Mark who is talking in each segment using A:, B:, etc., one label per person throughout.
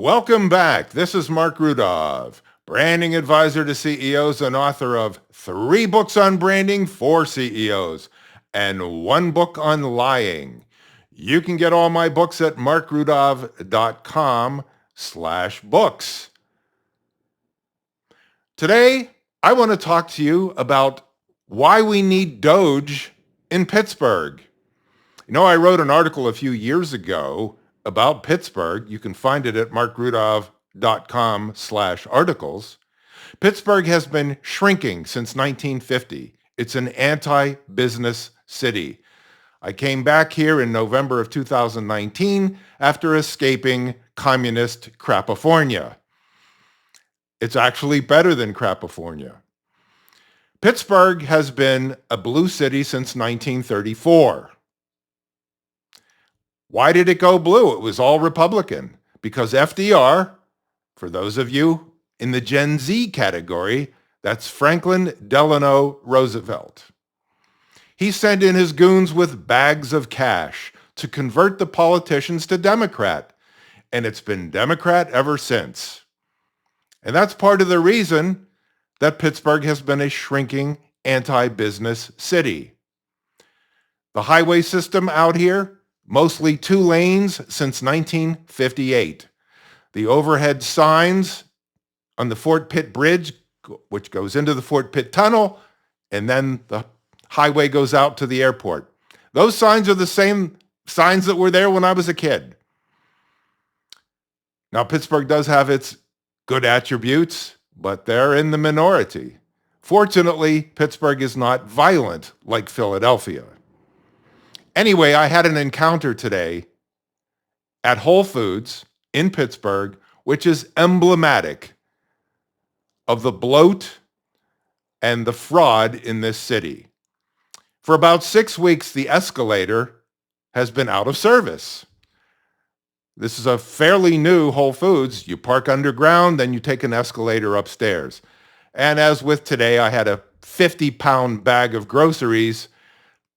A: Welcome back. This is Marc Rudov, branding advisor to CEOs and author of 3 books on branding for CEOs and 1 book on lying. You can get all my books at marcrudov.com/books. Today, I want to talk to you about why we need DOGE in Pittsburgh. I wrote an article a few years ago about Pittsburgh. You can find it at marcrudov.com/articles. Pittsburgh has been shrinking since 1950. It's an anti-business city. I came back here in November of 2019 after escaping communist Crapifornia. It's actually better than Crapifornia. Pittsburgh has been a blue city since 1934. Why did it go blue? It was all Republican. Because FDR, for those of you in the Gen Z category, that's Franklin Delano Roosevelt. He sent in his goons with bags of cash to convert the politicians to Democrat, and it's been Democrat ever since. And that's part of the reason that Pittsburgh has been a shrinking anti-business city. The highway system out here, mostly 2 lanes since 1958. The overhead signs on the Fort Pitt Bridge, which goes into the Fort Pitt Tunnel, and then the highway goes out to the airport. Those signs are the same signs that were there when I was a kid. Now, Pittsburgh does have its good attributes, but they're in the minority. Fortunately, Pittsburgh is not violent like Philadelphia. Anyway, I had an encounter today at Whole Foods in Pittsburgh, which is emblematic of the bloat and the fraud in this city. For about 6 weeks, the escalator has been out of service. This is a fairly new Whole Foods. You park underground, then you take an escalator upstairs. And as with today, I had a 50-pound bag of groceries.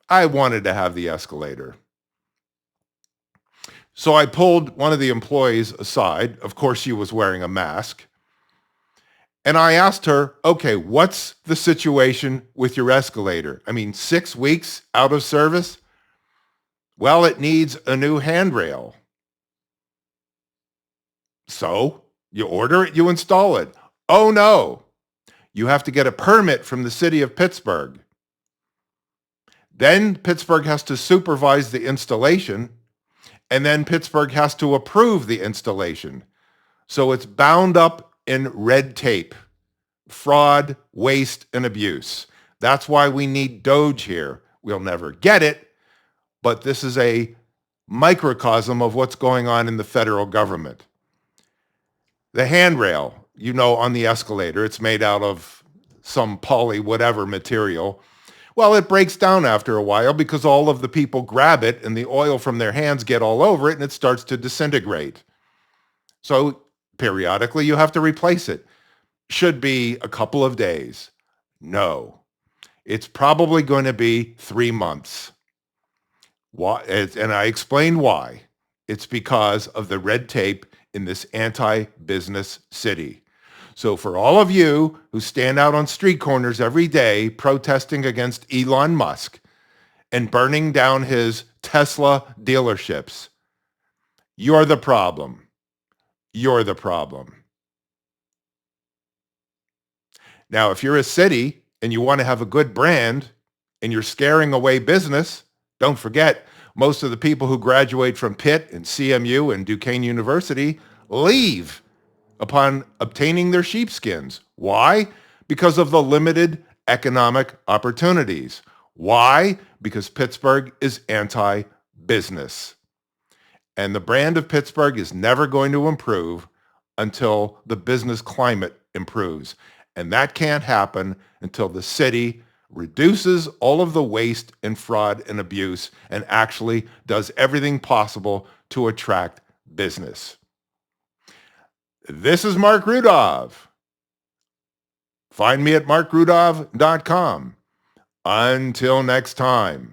A: I wanted to have the escalator. So I pulled one of the employees aside. Of course, she was wearing a mask. And I asked her, okay, what's the situation with your escalator? 6 weeks out of service? Well, it needs a new handrail. So you order it, you install it. Oh no, you have to get a permit from the city of Pittsburgh. Then Pittsburgh has to supervise the installation, and then Pittsburgh has to approve the installation. So it's bound up in red tape, fraud, waste, and abuse. That's why we need DOGE here. We'll never get it, but this is a microcosm of what's going on in the federal government. The handrail, on the escalator, it's made out of some poly whatever material. Well, it breaks down after a while because all of the people grab it and the oil from their hands get all over it and it starts to disintegrate. So periodically you have to replace it. Should be a couple of days. No, it's probably going to be 3 months. Why? And I explained why. It's because of the red tape in this anti-business city. So for all of you who stand out on street corners every day protesting against Elon Musk and burning down his Tesla dealerships, you're the problem. You're the problem. Now, if you're a city and you want to have a good brand and you're scaring away business, don't forget, most of the people who graduate from Pitt and CMU and Duquesne University leave upon obtaining their sheepskins. Why? Because of the limited economic opportunities. Why? Because Pittsburgh is anti-business. And the brand of Pittsburgh is never going to improve until the business climate improves. And that can't happen until the city reduces all of the waste and fraud and abuse and actually does everything possible to attract business. This is Marc Rudov. Find me at marcrudov.com. Until next time.